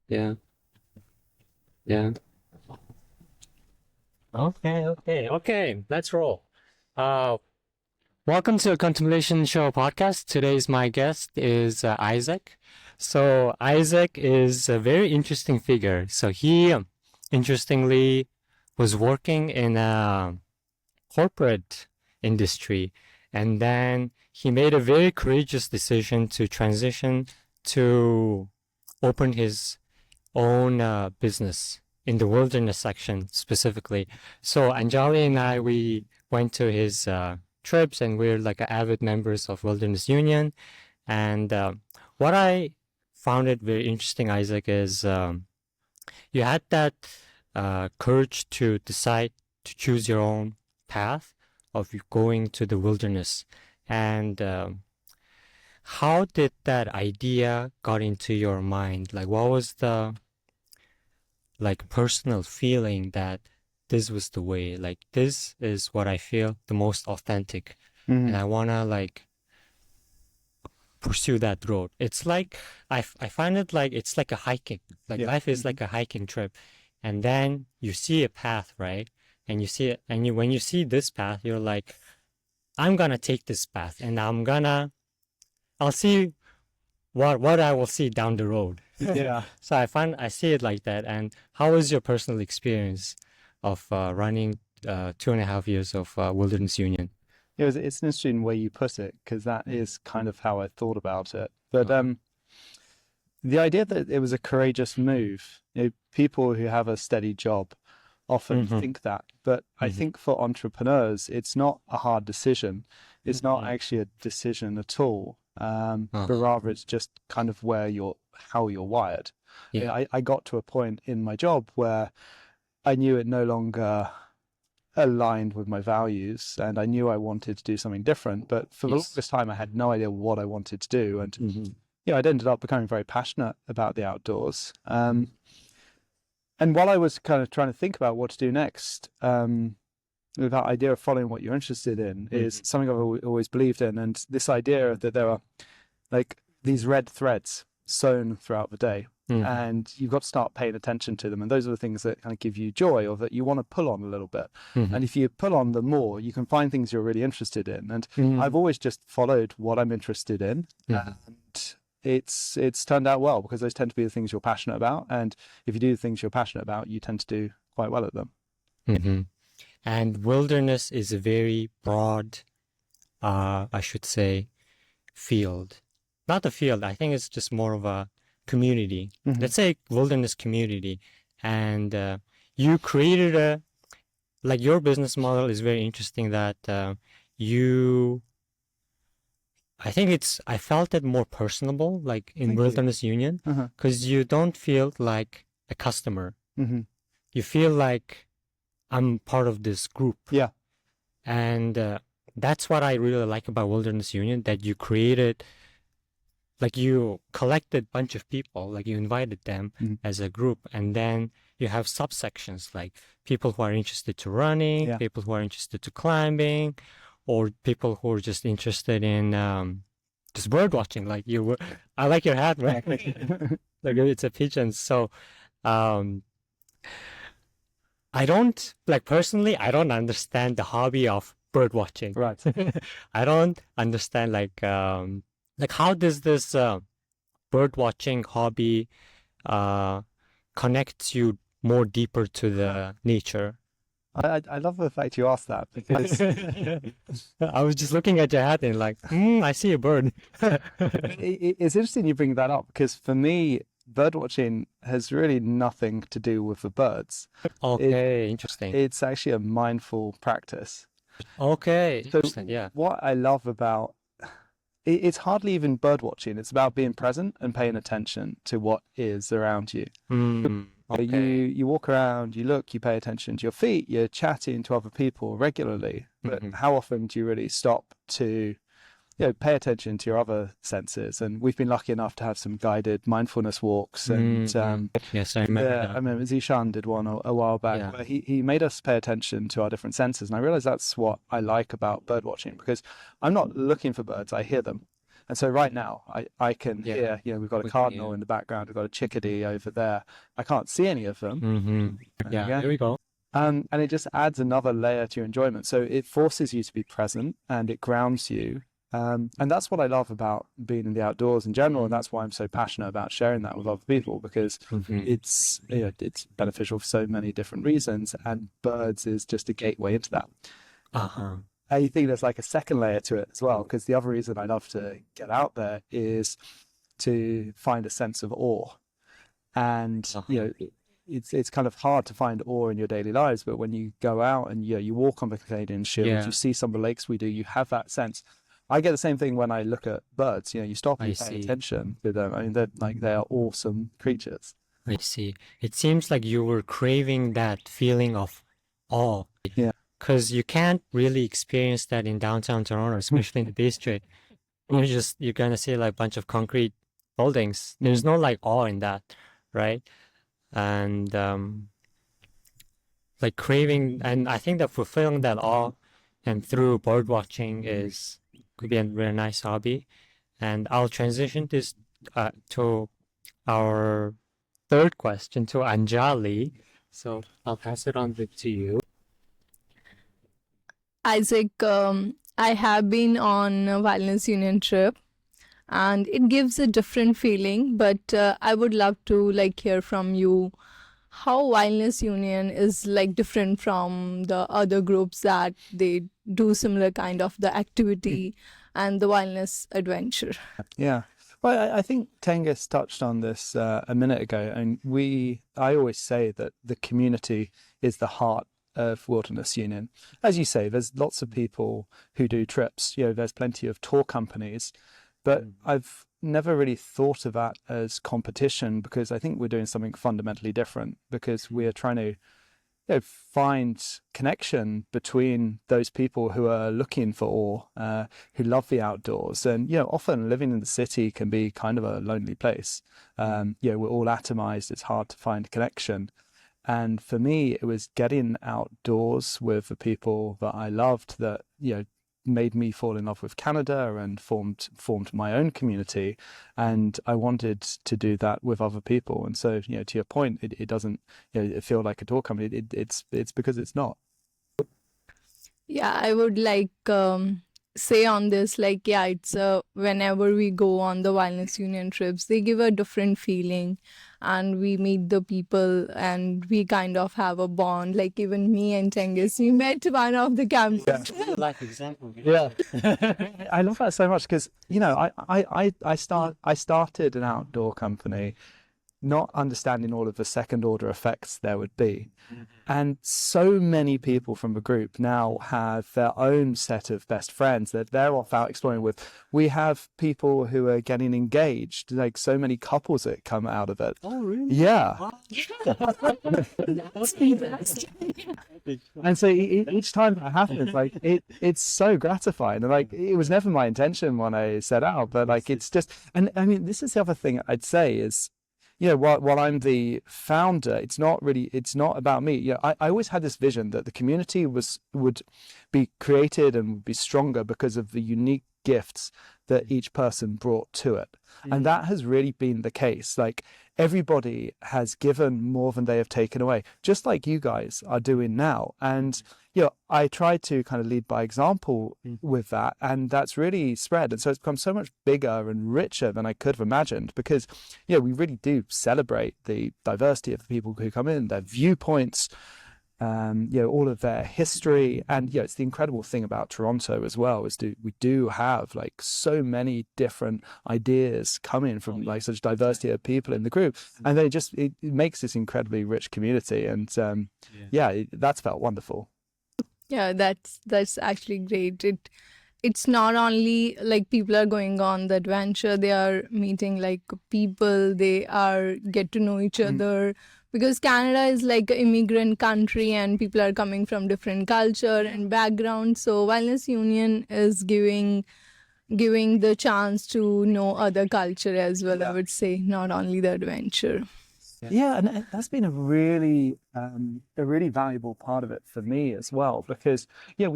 Yeah. Yeah. Okay. Let's roll. Uh, Welcome to the Contemplation Show podcast. Today's my guest is Isaac. So Isaac is a very interesting figure. So he, interestingly, was working in a corporate industry, and then he made a very courageous decision to transition to open his own business in the wilderness section specifically. So Anjali and I, we went to his trips, and we're like avid members of Wilderness Union. And what I found it very interesting, Isaac, is you had that courage to decide to choose your own path of going to the wilderness. And how did that idea got into your mind? Like, what was the like personal feeling that this was the way, like this is what I feel the most authentic, and I wanna like pursue that road. It's like I find it like it's like a hiking. Like life is like a hiking trip, and then you see a path, right? And you see it, and you when you see this path, you're like, I'm gonna take this path, and I'll see what I will see down the road. Yeah. So I see it like that. And how was your personal experience of running 2.5 years of Wilderness Union? It's an interesting way you put it, because that is kind of how I thought about it. But the idea that it was a courageous move, people who have a steady job often think that. But I think for entrepreneurs, it's not a hard decision. It's not actually a decision at all. But rather it's just kind of how you're wired. Yeah. I got to a point in my job where I knew it no longer aligned with my values, and I knew I wanted to do something different. But for the longest time, I had no idea what I wanted to do. And I'd ended up becoming very passionate about the outdoors. And while I was kind of trying to think about what to do next, that idea of following what you're interested in is something I've always believed in. And this idea that there are like these red threads sewn throughout the day, and you've got to start paying attention to them. And those are the things that kind of give you joy, or that you want to pull on a little bit. And if you pull on them more, you can find things you're really interested in. And I've always just followed what I'm interested in. And it's turned out well, because those tend to be the things you're passionate about. And if you do the things you're passionate about, you tend to do quite well at them. And wilderness is a very broad, I should say, field. Not a field, I think it's just more of a community. Let's say wilderness community. And you created like your business model is very interesting, that I felt it more personable, like in Wilderness Union, because you don't feel like a customer. You feel like I'm part of this group. Yeah. And that's what I really like about Wilderness Union, that you created, like you collected a bunch of people, like you invited them as a group, and then you have subsections, like people who are interested to running, people who are interested to climbing, or people who are just interested in just bird watching, like you were. I like your hat, man. Like it's a pigeon. So I don't, like personally, I don't understand the hobby of bird watching. Right. I don't understand like how does this bird watching hobby connect you more deeper to the nature? I love the fact you asked that, because I was just looking at your hat and like, I see a bird. it's interesting you bring that up, because for me, bird watching has really nothing to do with the birds. Okay, interesting. It's actually a mindful practice. Okay, So interesting. Yeah. what I love about it's hardly even bird watching. It's about being present and paying attention to what is around you. Okay. You walk around, you look, you pay attention to your feet, you're chatting to other people regularly. But how often do you really stop to pay attention to your other senses? And we've been lucky enough to have some guided mindfulness walks. And yes, I remember that. I remember Zishan did one a while back, where he made us pay attention to our different senses. And I realized that's what I like about bird watching, because I'm not looking for birds, I hear them. And so right now I can Yeah. hear, you know, we've got a We can cardinal hear. in the background, we've got a chickadee over there. I can't see any of them. Mm-hmm. There you go. There we go. And it just adds another layer to your enjoyment. So it forces you to be present and it grounds you. And that's what I love about being in the outdoors in general. And that's why I'm so passionate about sharing that with other people, because Mm-hmm. it's, you know, it's beneficial for so many different reasons. And birds is just a gateway into that. Uh-huh. I think there's like a second layer to it as well, because the other reason I love to get out there is to find a sense of awe. And, you know, it's kind of hard to find awe in your daily lives, but when you go out and you walk on the Canadian Shield, you see some of the lakes we do, you have that sense. I get the same thing when I look at birds. You know, you stop and you pay attention to them. I mean, they are awesome creatures. I see. It seems like you were craving that feeling of awe. Yeah. Because you can't really experience that in downtown Toronto, especially in the district. You're gonna see like a bunch of concrete buildings. There's no like awe in that, right? And like craving, and I think that fulfilling that awe and through bird watching could be a really nice hobby. And I'll transition this to our third question to Anjali. So I'll pass it on to you. Isaac, I have been on a wilderness union trip and it gives a different feeling, but I would love to like hear from you how wilderness union is like different from the other groups that they do similar kind of the activity and the wilderness adventure. Yeah. Well, I think Tengiz touched on this a minute ago, and I always say that the community is the heart of Wilderness Union. As you say, there's lots of people who do trips. You know, there's plenty of tour companies, but I've never really thought of that as competition, because I think we're doing something fundamentally different, because we are trying to, you know, find connection between those people who are looking for awe, who love the outdoors. And, you know, often living in the city can be kind of a lonely place. You know, we're all atomized. It's hard to find connection. And for me, it was getting outdoors with the people that I loved that, you know, made me fall in love with Canada and formed my own community. And I wanted to do that with other people. And so, you know, to your point, it doesn't, you know, feel like a tour company. It's because it's not. Yeah, I would like say on this, like, yeah, it's whenever we go on the wilderness union trips, they give a different feeling and we meet the people and we kind of have a bond. Like even me and Tengiz, we met one of the campers. Yeah. Life example. Yeah. I love that so much, because, you know, I started an outdoor company not understanding all of the second order effects there would be. And so many people from the group now have their own set of best friends that they're off out exploring with. We have people who are getting engaged, like so many couples that come out of it. Oh, really? Yeah. Wow. And so each time that happens, like it's so gratifying. And like, it was never my intention when I set out, but like, it's just, and I mean, this is the other thing I'd say is, you know, while I'm the founder, it's not about me. You know, I always had this vision that the community would be created and would be stronger because of the unique gifts that each person brought to it. And that has really been the case. Like, everybody has given more than they have taken away, just like you guys are doing now. And, you know, I try to kind of lead by example with that, and that's really spread. And so it's become so much bigger and richer than I could have imagined, because, you know, we really do celebrate the diversity of the people who come in, their viewpoints, you know, all of their history. And, you know, it's the incredible thing about Toronto as well, is we do have like so many different ideas coming from like such diversity of people in the group, and then it makes this incredibly rich community. And that's felt wonderful. Yeah, that's actually great. It's not only like people are going on the adventure, they are meeting like people, they are get to know each other, because Canada is like an immigrant country and people are coming from different culture and background. So Wellness Union is giving the chance to know other culture as well, I would say, not only the adventure. Yeah, and that's been a really valuable part of it for me as well, because, yeah,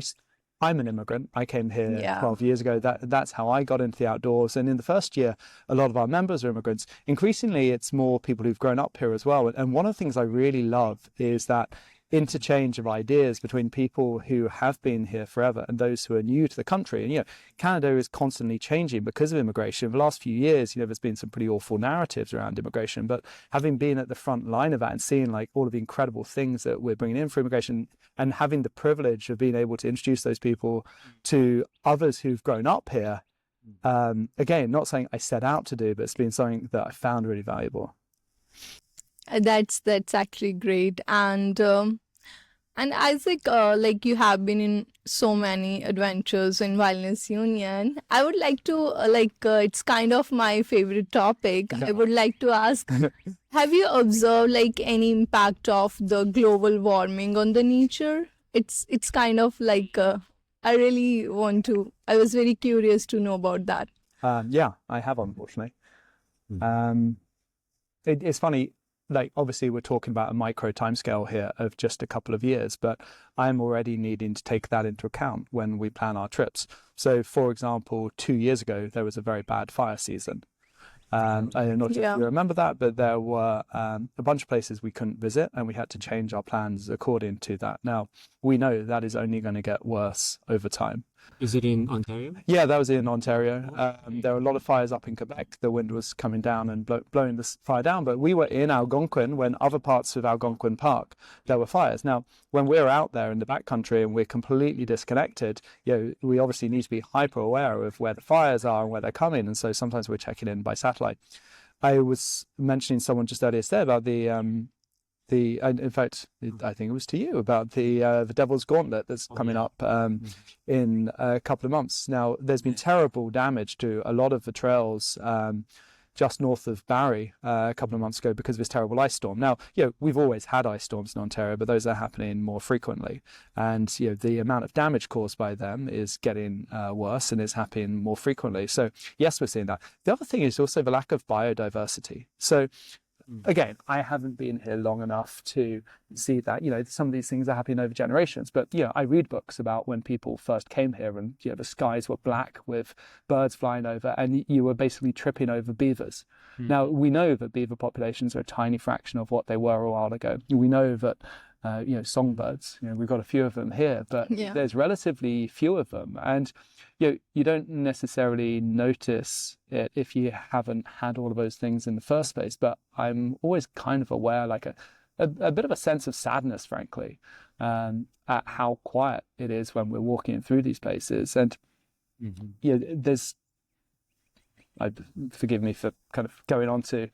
I'm an immigrant. I came here Yeah. 12 years ago. That's how I got into the outdoors. And in the first year, a lot of our members are immigrants. Increasingly, it's more people who've grown up here as well. And one of the things I really love is that interchange of ideas between people who have been here forever and those who are new to the country. And, Canada is constantly changing because of immigration. In the last few years, there's been some pretty awful narratives around immigration, but having been at the front line of that and seeing like all of the incredible things that we're bringing in for immigration and having the privilege of being able to introduce those people to others who've grown up here, again, not saying I set out to do, but it's been something that I found really valuable. That's actually great. And Isaac, like you have been in so many adventures in Wilderness Union. I would like to it's kind of my favorite topic. I would like to ask, have you observed like any impact of the global warming on the nature? It's kind of like I was very curious to know about that. Yeah, I have, unfortunately. It's funny. Like, obviously, we're talking about a micro timescale here of just a couple of years, but I'm already needing to take that into account when we plan our trips. So, for example, 2 years ago, there was a very bad fire season. I'm not sure if you remember that, but there were a bunch of places we couldn't visit, and we had to change our plans according to that. Now, we know that is only going to get worse over time. Is it in Ontario? Yeah, that was in Ontario. There were a lot of fires up in Quebec. The wind was coming down and blowing the fire down. But we were in Algonquin when other parts of Algonquin Park, there were fires. Now, when we're out there in the backcountry and we're completely disconnected, we obviously need to be hyper aware of where the fires are and where they're coming. And so sometimes we're checking in by satellite. I was mentioning someone just earlier today about in fact, I think it was to you about the Devil's Gauntlet that's coming up in a couple of months. Now, there's been terrible damage to a lot of the trails just north of Barrie a couple of months ago because of this terrible ice storm. Now, we've always had ice storms in Ontario, but those are happening more frequently. And, the amount of damage caused by them is getting worse and is happening more frequently. So, yes, we're seeing that. The other thing is also the lack of biodiversity. So, again, I haven't been here long enough to see that, some of these things are happening over generations. But, I read books about when people first came here and, the skies were black with birds flying over and you were basically tripping over beavers. Now, we know that beaver populations are a tiny fraction of what they were a while ago. We know that, songbirds, we've got a few of them here, but there's relatively few of them. And, you don't necessarily notice it if you haven't had all of those things in the first place. But I'm always kind of aware, like a bit of a sense of sadness, frankly, at how quiet it is when we're walking through these places. And, there's, forgive me for kind of going on to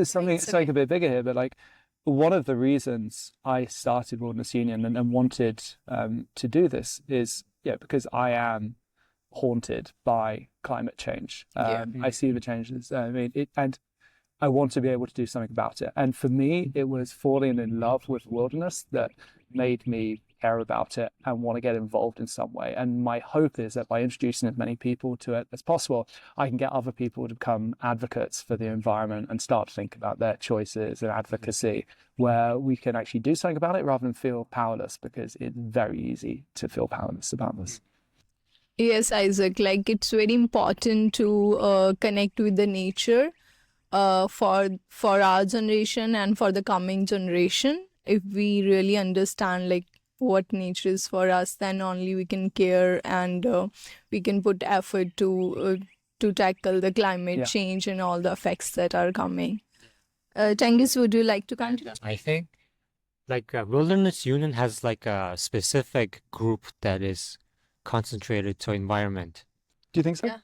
something a bit bigger here, but like one of the reasons I started Wilderness Union and wanted to do this is, because I am haunted by climate change. I see the changes. And I want to be able to do something about it. And for me, it was falling in love with wilderness that made me care about it and want to get involved in some way. And my hope is that by introducing as many people to it as possible, I can get other people to become advocates for the environment and start to think about their choices and advocacy, where we can actually do something about it rather than feel powerless, because it's very easy to feel powerless about this. Yes, Isaac, like it's very important to connect with the nature for our generation and for the coming generation. If we really understand like what nature is for us, then only we can care and we can put effort to tackle the climate change and all the effects that are coming. Tengiz, would you like to continue? I think like Wilderness Union has like a specific group that is concentrated to environment. Do you think so? Yeah.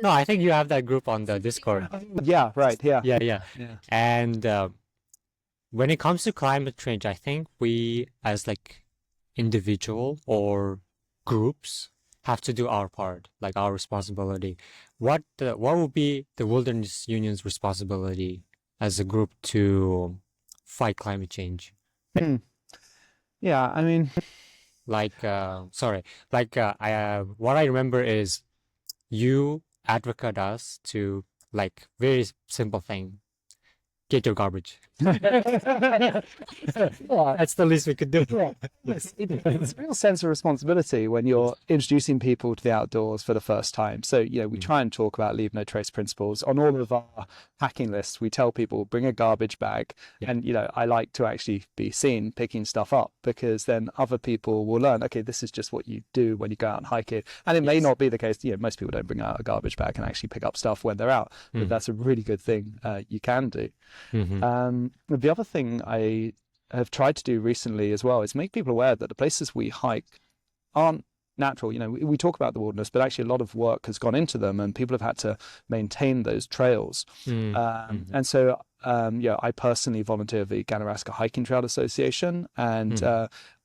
No, I think you have that group on the Discord. Yeah, right. Yeah. Yeah. And when it comes to climate change, I think we as like individual or groups have to do our part, like our responsibility. What would be the Wilderness Union's responsibility as a group to fight climate change? Yeah, I mean, what I remember is you advocate us to like very simple thing. get your garbage. That's the least we could do. It's a real sense of responsibility when you're introducing people to the outdoors for the first time. So, we try and talk about leave no trace principles. On all of our packing lists, we tell people bring a garbage bag. Yeah. And, I like to actually be seen picking stuff up, because then other people will learn, okay, this is just what you do when you go out and hike it. And it may not be the case, most people don't bring out a garbage bag and actually pick up stuff when they're out. But that's a really good thing you can do. The other thing I have tried to do recently as well is make people aware that the places we hike aren't natural. We talk about the wilderness, but actually a lot of work has gone into them, and people have had to maintain those trails. And so, I personally volunteer with the Ganaraska Hiking Trail Association, and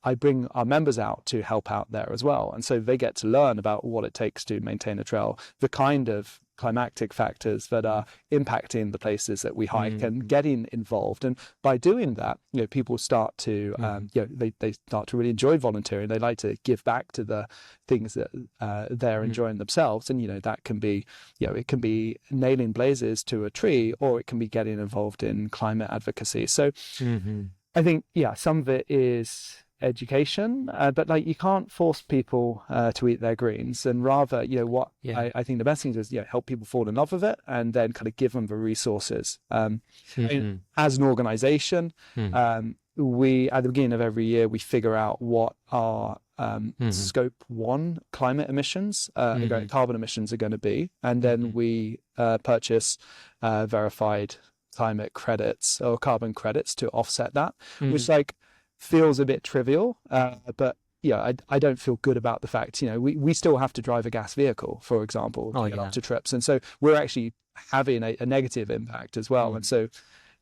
I bring our members out to help out there as well. And so they get to learn about what it takes to maintain a trail, the kind of climatic factors that are impacting the places that we hike, and getting involved. And by doing that, people start to, they start to really enjoy volunteering. They like to give back to the things that they're enjoying themselves. And, that can be, it can be nailing blazes to a tree, or it can be getting involved in climate advocacy. So I think, some of it is education, but you can't force people to eat their greens, and rather I think the best thing is help people fall in love with it, and then kind of give them the resources. As an organization, we at the beginning of every year we figure out what our scope 1 climate emissions, carbon emissions are going to be, and then we purchase verified climate credits or carbon credits to offset that, which feels a bit trivial, but I don't feel good about the fact, we still have to drive a gas vehicle, for example, to get up to trips. And so we're actually having a negative impact as well. And so,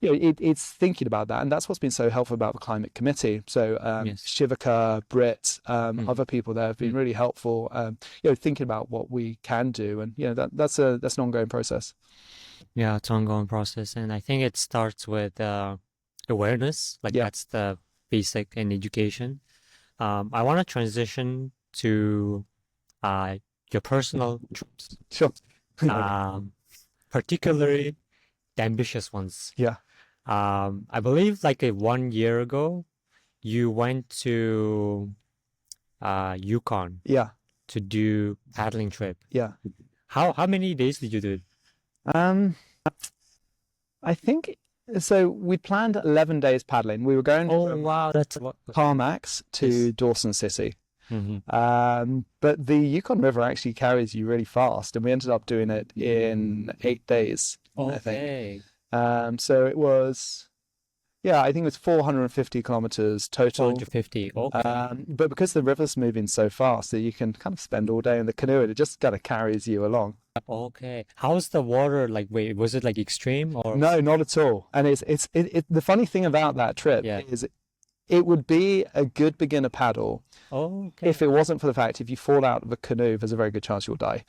it's thinking about that. And that's what's been so helpful about the Climate Committee. So Shivaka, Britt, other people there have been really helpful, thinking about what we can do. And, that's an ongoing process. Yeah, it's an ongoing process. And I think it starts with awareness. That's the basic in education. I want to transition to your personal trips. Sure. Particularly the ambitious ones. Yeah. I believe 1 year ago, you went to Yukon. Yeah. To do paddling trip. Yeah. How many days did you do? I think so. We planned 11 days paddling. We were going from that's Carmax to Dawson City. But the Yukon River actually carries you really fast, and we ended up doing it in 8 days. I think. So it was, I think it was 450 kilometers total. 450. Okay. But because the river's moving so fast that you can kind of spend all day in the canoe, it just kind of carries you along. Okay. How's the water Wait, was it extreme or? No, not at all. And it's the funny thing about that trip is it would be a good beginner paddle if it wasn't for the fact if you fall out of a canoe, there's a very good chance you'll die.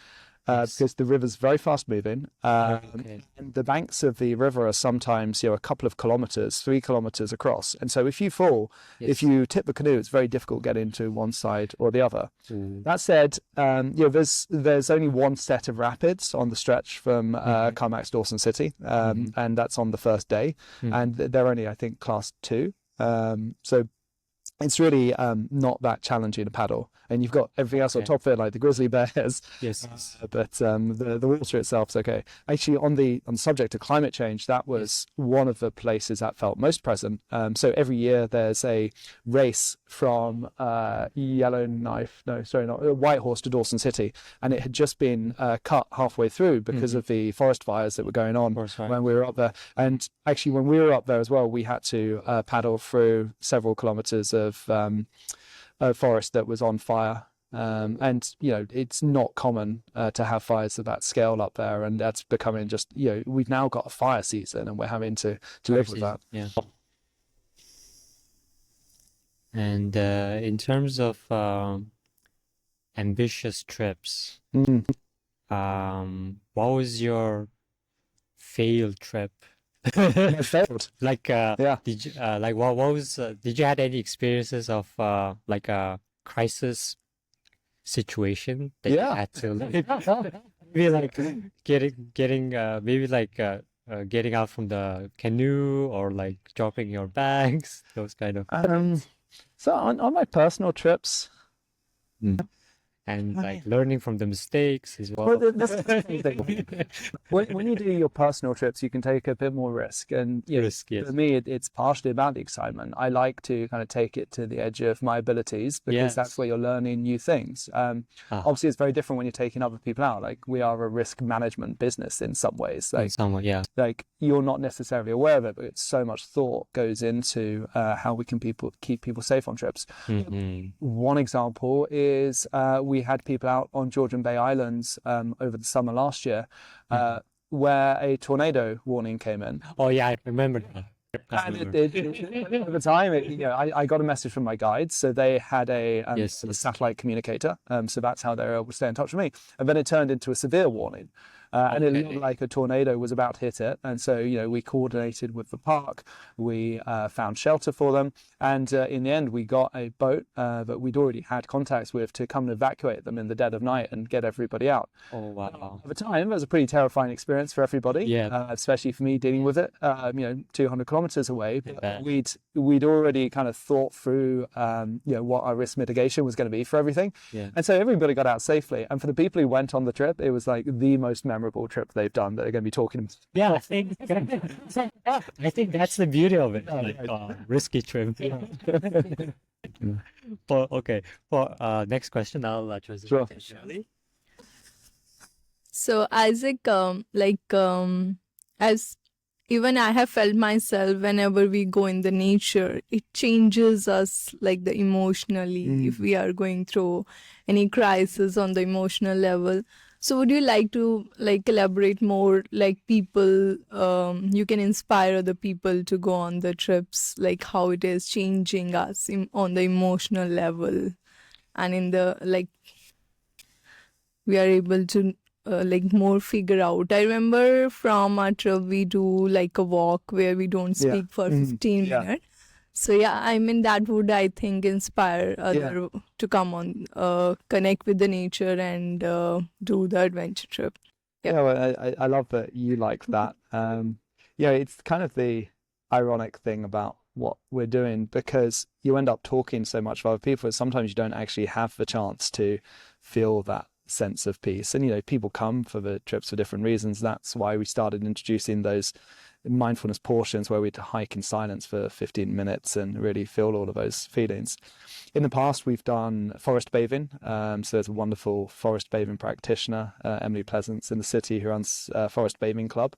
Because the river's very fast moving, and the banks of the river are sometimes a couple of kilometers, 3 kilometers across. And so if you fall, if you tip the canoe, it's very difficult to get into one side or the other. That said, there's only one set of rapids on the stretch from Carmax Dawson City, and that's on the first day, and they're only, I think, class 2. So it's really not that challenging to paddle, and you've got everything else on top of it, like the grizzly bears. But the water itself's okay. Actually, on the subject of climate change, that was one of the places that felt most present. So every year there's a race from Whitehorse to Dawson City, and it had just been cut halfway through because of the forest fires that were going on when we were up there. And actually, when we were up there as well, we had to paddle through several kilometers of forest that was on fire, and it's not common to have fires of that scale up there, and that's becoming just we've now got a fire season, and we're having to live with that. And in terms of ambitious trips, what was your failed trip? I failed. Did you what was did you had any experiences of a crisis situation that you had to maybe getting maybe getting out from the canoe or like dropping your bags, those kind of, So on my personal trips, and like learning from the mistakes as well. well, that's the thing. When you do your personal trips, you can take a bit more risk, and Risk, yes. for me, it's partially about the excitement. I like to kind of take it to the edge of my abilities because Yes. that's where you're learning new things. Obviously, it's very different when you're taking other people out. Like we are a risk management business in some ways. In some way, yeah. Like you're not necessarily aware of it, but so much thought goes into how we can keep people safe on trips. One example is we had people out on Georgian Bay Islands over the summer last year where a tornado warning came in. Oh yeah, I remember that. And over time, I got a message from my guides. So they had a satellite communicator. So that's how they were able to stay in touch with me. And then it turned into a severe warning. And it looked like a tornado was about to hit it. And so, we coordinated with the park. We found shelter for them. And in the end, we got a boat that we'd already had contacts with to come and evacuate them in the dead of night and get everybody out. Oh, wow. At the time, it was a pretty terrifying experience for everybody, especially for me dealing with it, 200 kilometers away. But we'd already kind of thought through, what our risk mitigation was going to be for everything. Yeah. And so everybody got out safely. And for the people who went on the trip, it was like the most memorable trip they've done that they're going to be talking about. Yeah, I think that's the beauty of it, risky trip. But okay, for next question, I'll transition to Shelley. So Isaac, as even I have felt myself, whenever we go in the nature, it changes us like the emotionally, if we are going through any crisis on the emotional level. So would you like to elaborate more, like people, you can inspire other people to go on the trips, like how it is changing us on the emotional level, and in the we are able to more figure out. I remember from our trip we do like a walk where we don't speak for 15 minutes. So that would, I think, inspire other to come on, connect with the nature and do the adventure trip. Well, I love that you like that. It's kind of the ironic thing about what we're doing, because you end up talking so much with other people, sometimes you don't actually have the chance to feel that sense of peace. And people come for the trips for different reasons. That's why we started introducing those mindfulness portions where we'd hike in silence for 15 minutes and really feel all of those feelings. In the past, we've done forest bathing. So there's a wonderful forest bathing practitioner, Emily Pleasance in the city, who runs Forest Bathing Club,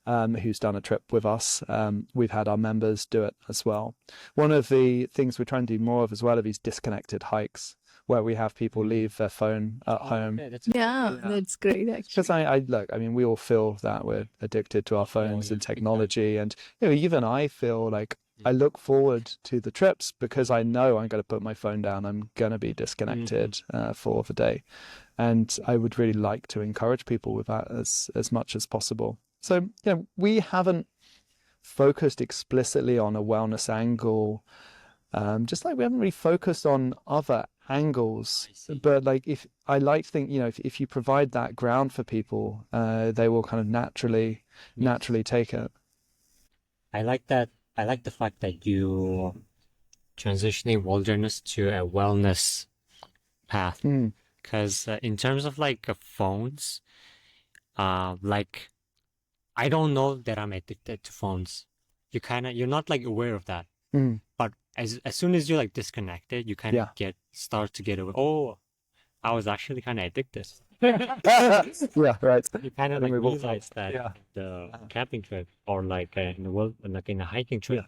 who's done a trip with us. We've had our members do it as well. One of the things we're trying to do more of as well are these disconnected hikes, where we have people leave their phone at home. That's great, actually. Because we all feel that we're addicted to our phones and technology. And, even I feel like I look forward to the trips because I know I'm going to put my phone down. I'm going to be disconnected for the day. And I would really like to encourage people with that as much as possible. So, we haven't focused explicitly on a wellness angle, just like we haven't really focused on other angles. But if you provide that ground for people, they will kind of naturally take it. I like that. I like the fact that you transitioning wilderness to a wellness path, because in terms of phones, I don't know that I'm addicted to phones. You're not aware of that. But as soon as you're disconnected, you kind of start to get away. Oh, I was actually kind of addicted. Yeah, right. You kind of realize that the camping trip or in a hiking trip.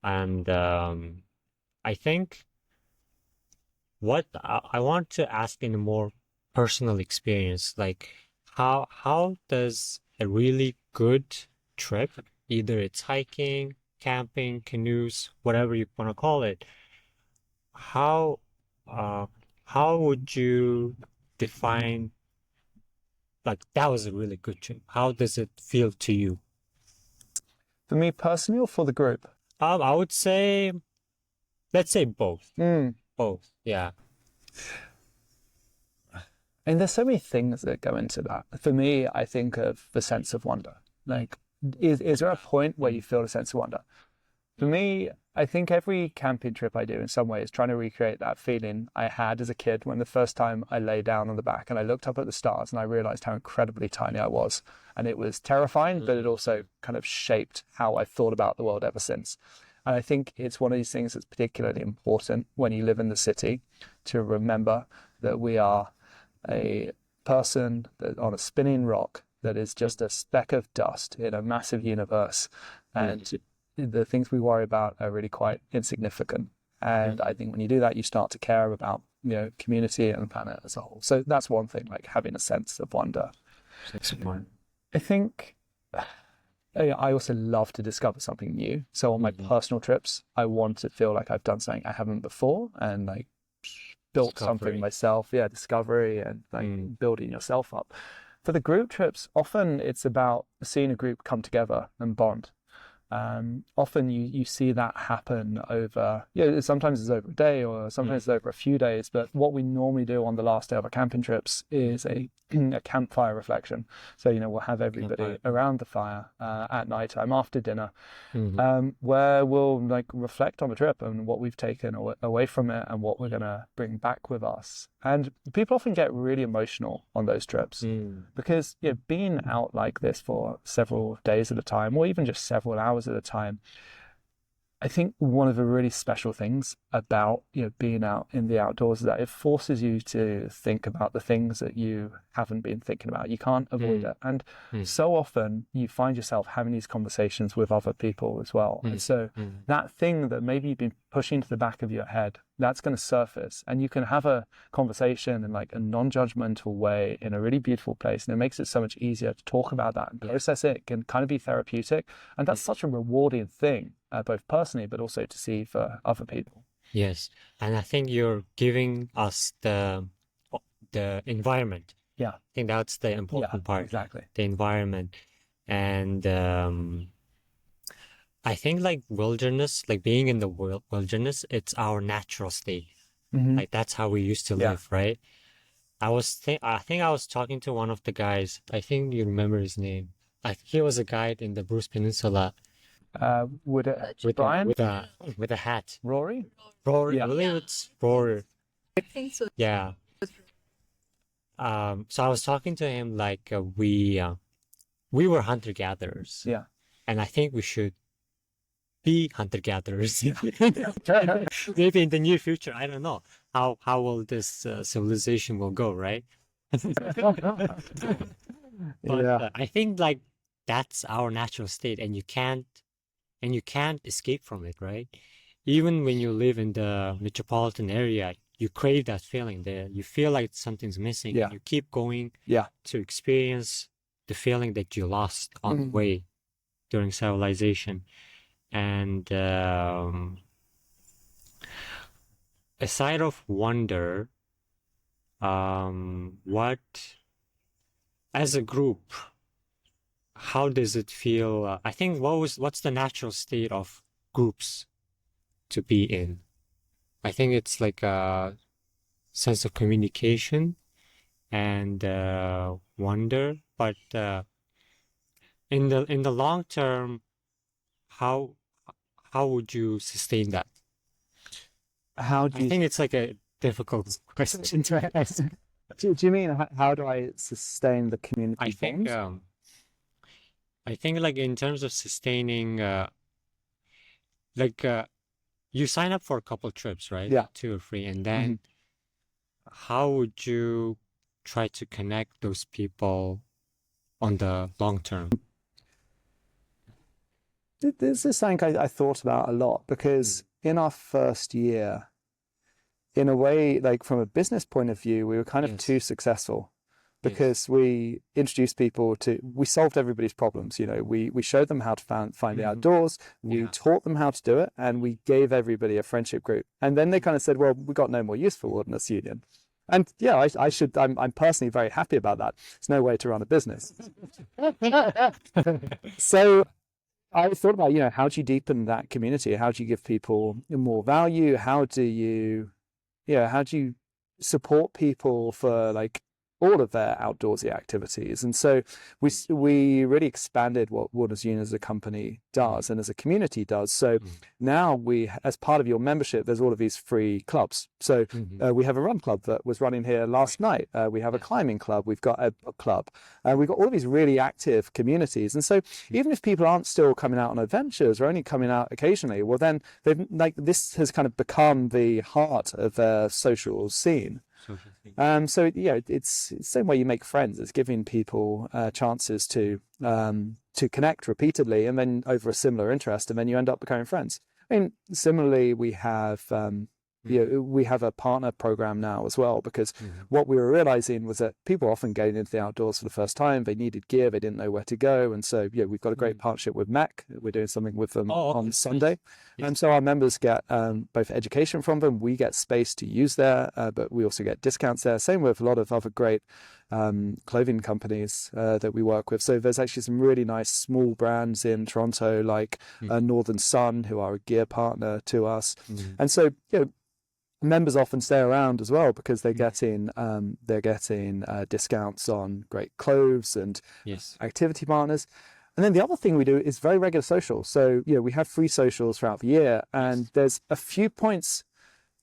And I think what I want to ask in a more personal experience, how does a really good trip, either it's hiking, camping, canoes, whatever you want to call it, how would you define that was a really good trip? How does it feel to you? For me personally, or for the group? I would say, let's say both. Both, yeah. And there's so many things that go into that. For me, I think of the sense of wonder. is there a point where you feel a sense of wonder? For me, I think every camping trip I do in some way is trying to recreate that feeling I had as a kid when the first time I lay down on the back and I looked up at the stars and I realized how incredibly tiny I was. And it was terrifying, but it also kind of shaped how I've thought about the world ever since. And I think it's one of these things that's particularly important when you live in the city, to remember that we are a person that on a spinning rock that is just a speck of dust in a massive universe. And the things we worry about are really quite insignificant. And I think when you do that, you start to care about, community and the planet as a whole. So that's one thing, like having a sense of wonder. I think I also love to discover something new. So on my personal trips, I want to feel like I've done something I haven't before, and like built something myself. Yeah, discovery and like building yourself up. For the group trips, often it's about seeing a group come together and bond. Often you see that happen over, sometimes it's over a day or sometimes it's over a few days. But what we normally do on the last day of our camping trips is a campfire reflection. So, we'll have everybody around the fire at night time after dinner, where we'll like reflect on the trip and what we've taken away from it and what we're going to bring back with us. And people often get really emotional on those trips because being out like this for several days at a time, or even just several hours at a time, I think one of the really special things about being out in the outdoors is that it forces you to think about the things that you haven't been thinking about. You can't avoid it. And so often you find yourself having these conversations with other people as well. And so that thing that maybe you've been pushing to the back of your head, that's going to surface, and you can have a conversation in like a non-judgmental way in a really beautiful place. And it makes it so much easier to talk about that and process it. It can kind of be therapeutic. And that's such a rewarding thing, both personally, but also to see for other people. Yes. And I think you're giving us the environment. Yeah. I think that's the important part. Exactly. The environment. And I think like wilderness, like being in the wilderness, it's our natural state. Like that's how we used to live, right? I think I was talking to one of the guys. I think you remember his name. He was a guide in the Bruce Peninsula. With Brian? With a hat. Rory? Rory. Yeah. I believe it's Rory. I think so. Yeah. So I was talking to him like we were hunter-gatherers. Yeah. And I think we should be hunter-gatherers. Maybe in the near future, I don't know. How will this civilization will go, right? But I think like that's our natural state, and you can't escape from it, right? Even when you live in the metropolitan area, you crave that feeling there. You feel like something's missing. Yeah. You keep going to experience the feeling that you lost on the way during civilization. And aside of wonder, what, as a group, how does it feel? I think what's the natural state of groups to be in? I think it's like a sense of communication and wonder, but in the long term, how would you sustain that? How do you... I think it's like a difficult question to ask. Do you mean how do I sustain the community bonds? I think like in terms of sustaining, you sign up for a couple trips, right? Yeah. 2 or 3, and then how would you try to connect those people on the long term? This is something I thought about a lot, because in our first year, in a way, like from a business point of view, we were kind of too successful, because we introduced people we solved everybody's problems. We showed them how to find the outdoors, we taught them how to do it, and we gave everybody a friendship group. And then they kind of said, well, we got no more use for Wilderness Union. And yeah, I'm personally very happy about that. It's no way to run a business. So I thought about, how do you deepen that community? How do you give people more value? How do you support people for like all of their outdoorsy activities. And so we really expanded what Wilderness Union as a company does and as a community does. So now as part of your membership, there's all of these free clubs. So we have a run club that was running here last night. We have a climbing club. We've got a book club. We've got all of these really active communities. And so even if people aren't still coming out on adventures or only coming out occasionally, well, then this has kind of become the heart of their social scene. So it's the same way you make friends. It's giving people chances to connect repeatedly, and then over a similar interest, and then you end up becoming friends. I mean, similarly, we have we have a partner program now as well, because what we were realizing was that people are often getting into the outdoors for the first time. They needed gear, they didn't know where to go, and so we've got a great partnership with Mac. We're doing something with them on Sunday, and so our members get both education from them. We get space to use there, but we also get discounts there. Same with a lot of other great clothing companies that we work with. So there's actually some really nice small brands in Toronto, like Northern Sun, who are a gear partner to us, and so members often stay around as well because they're getting discounts on great clothes and activity partners. And then the other thing we do is very regular social. So we have free socials throughout the year, and there's a few points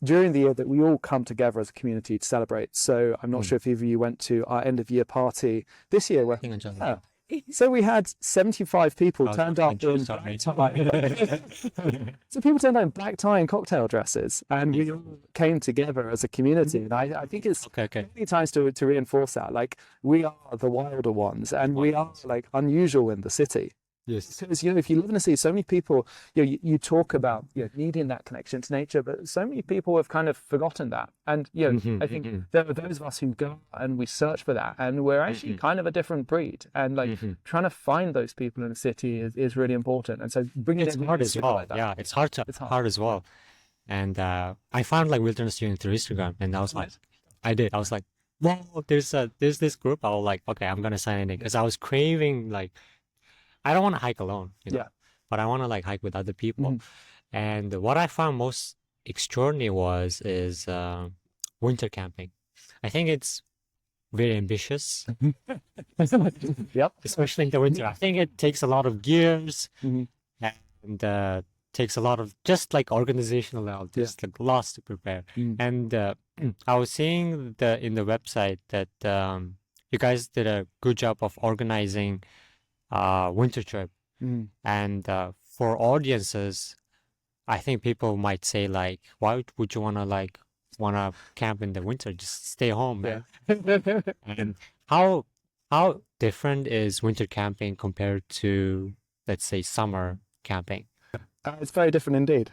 during the year that we all come together as a community to celebrate. So I'm not sure if either of you went to our end of year party this year. So we had 75 people turned up in black tie. So people turned up in black tie and cocktail dresses, and we all came together as a community. And I think it's many times to reinforce that, like, we are the wilder ones, and we are like unusual in the city. Yes, because if you live in a city, so many people, you talk about needing that connection to nature, but so many people have kind of forgotten that. And I think there are those of us who go and we search for that, and we're actually kind of a different breed. And like trying to find those people in a city is really important. And so bringing it's hard as well. Like it's hard as well. And I found like Wilderness Union through Instagram, and I was like, I was like, well, there's this group. I was like, okay, I'm gonna sign in, because I was craving, like, I don't want to hike alone, but I want to like hike with other people. And what I found most extraordinary is winter camping. I think it's very ambitious, especially in the winter. I think it takes a lot of gears and takes a lot of just like organizational, just like lots to prepare. And I was seeing in the website that you guys did a good job of organizing winter trip, and for audiences, I think people might say like, why would you want to camp in the winter? Just stay home, man. And how different is winter camping compared to, let's say, summer camping? It's very different indeed.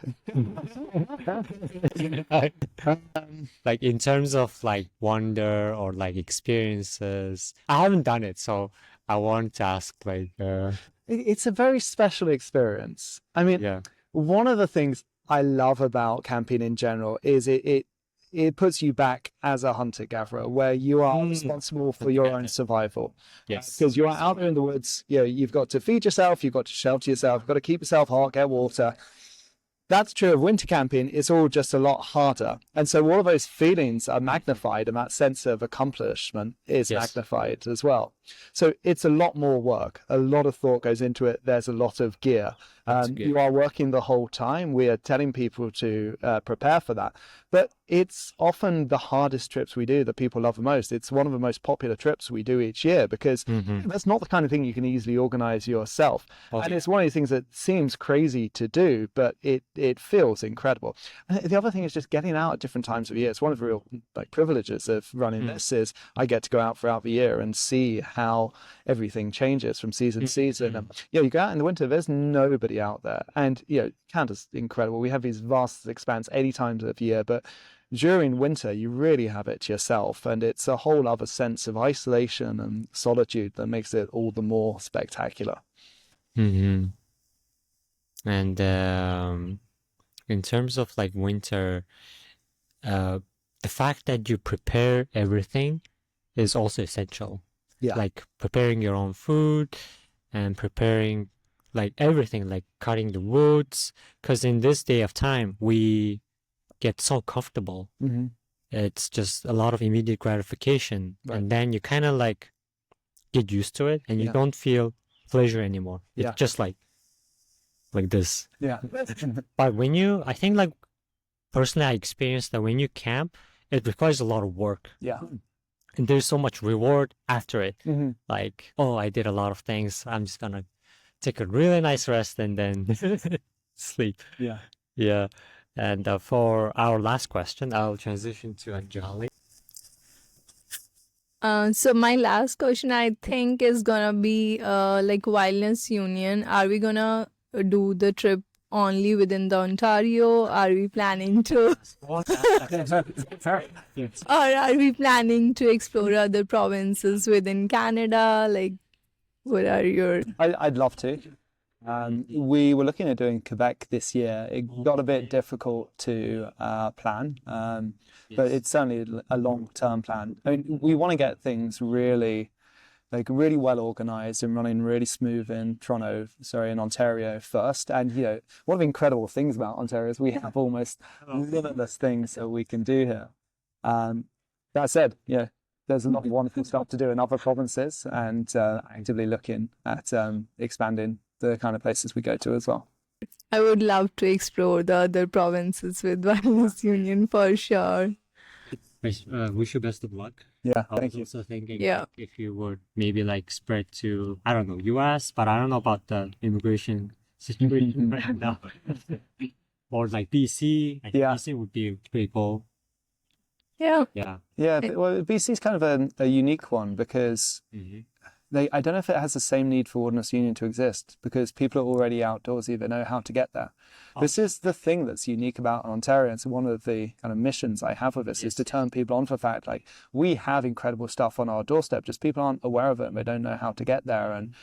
Like in terms of like wonder or like experiences, I haven't done it, so I want to ask like it's a very special experience. I mean, one of the things I love about camping in general is it puts you back as a hunter-gatherer, where you are responsible for your own survival. Yes. Because you are out there in the woods, you've got to feed yourself, you've got to shelter yourself, you've got to keep yourself hot, get water. That's true of winter camping. It's all just a lot harder. And so all of those feelings are magnified, and that sense of accomplishment is magnified as well. So it's a lot more work. A lot of thought goes into it. There's a lot of gear. You are working the whole time. We are telling people to prepare for that. But it's often the hardest trips we do that people love the most. It's one of the most popular trips we do each year, because that's not the kind of thing you can easily organize yourself. And it's one of these things that seems crazy to do, but it feels incredible. And the other thing is just getting out at different times of year. It's one of the real privileges of running this is I get to go out throughout the year and see how everything changes from season to season. And, you go out in the winter, there's nobody out there. And, Canada's incredible. We have these vast expanse 80 times of year, but during winter, you really have it to yourself. And it's a whole other sense of isolation and solitude that makes it all the more spectacular. And in terms of like winter, the fact that you prepare everything is also essential. Like preparing your own food and preparing like everything, like cutting the woods, because in this day of time we get so comfortable it's just a lot of immediate gratification, Right. and then you kind of like get used to it, and you Yeah. don't feel pleasure anymore. It's Yeah. just like this. Yeah. But when you, I think like personally, I experienced that when you camp, it requires a lot of work, Yeah. and there's so much reward after it. Hmm. Like, oh, I did a lot of things. I'm just gonna take a really nice rest and then sleep. Yeah. Yeah. And for our last question, I'll transition to Anjali. So my last question, I think, is gonna be like Wilderness Union. Are we gonna do the trip only within the Ontario? Are we planning to, or are we planning to explore other provinces within Canada? Like, what are your? I'd love to. We were looking at doing Quebec this year. It got a bit difficult to plan, but it's certainly a long-term plan. I mean, we want to get things really well organized and running really smooth in in Ontario first. And one of the incredible things about Ontario is we have almost limitless things that we can do here. That said, there's a lot of wonderful stuff to do in other provinces, and actively looking at expanding the kind of places we go to as well. I would love to explore the other provinces with Wilderness Union for sure. Wish you best of luck. Yeah, I was thank you. also thinking Yeah. like, if you would maybe like spread to, I don't know, US, but I don't know about the immigration situation right now. Or like BC. I think Yeah. BC would be pretty cool. Yeah. Yeah. Yeah, well, BC is kind of a unique one because Mhm. I don't know if it has the same need for Wilderness Union to exist, because people are already outdoorsy, they know how to get there. This is the thing that's unique about Ontario. And so one of the kind of missions I have with this is to turn people on to the fact, like, we have incredible stuff on our doorstep, just people aren't aware of it and they don't know how to get there. And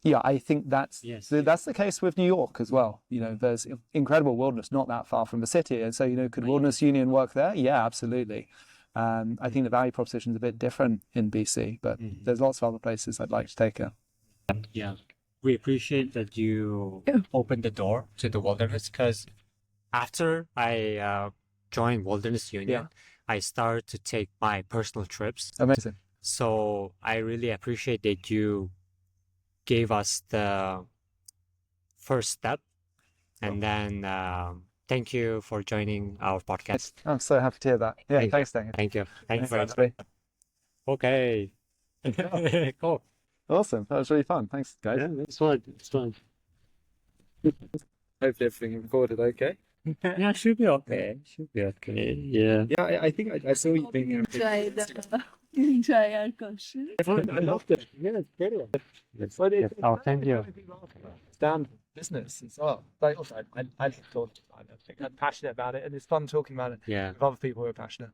yeah, I think that's the case with New York as well. There's incredible wilderness not that far from the city. And so, could Wilderness Union work there? Yeah, absolutely. I think the value proposition is a bit different in BC, but there's lots of other places I'd like to take her. Yeah. We appreciate that you Yeah. opened the door to the wilderness, because after I joined Wilderness Union, I started to take my personal trips. Amazing. So I really appreciate that you gave us the first step. And then thank you for joining our podcast. I'm so happy to hear that. Yeah, Thank thanks, Daniel. Thank you. Thanks very much. Andy. Okay. Cool. Awesome. That was really fun. Thanks, guys. Yeah, it's fun. It's fun. Hopefully everything recorded okay. Yeah, should be okay. Should be okay. Yeah. Yeah, I think I saw you being Enjoy our question. I loved it. Yeah, it's brilliant. But it's Oh, thank you. Stand business as well. Like, also, I love talking about it. I'm passionate about it, and it's fun talking about it Yeah. with other people who are passionate.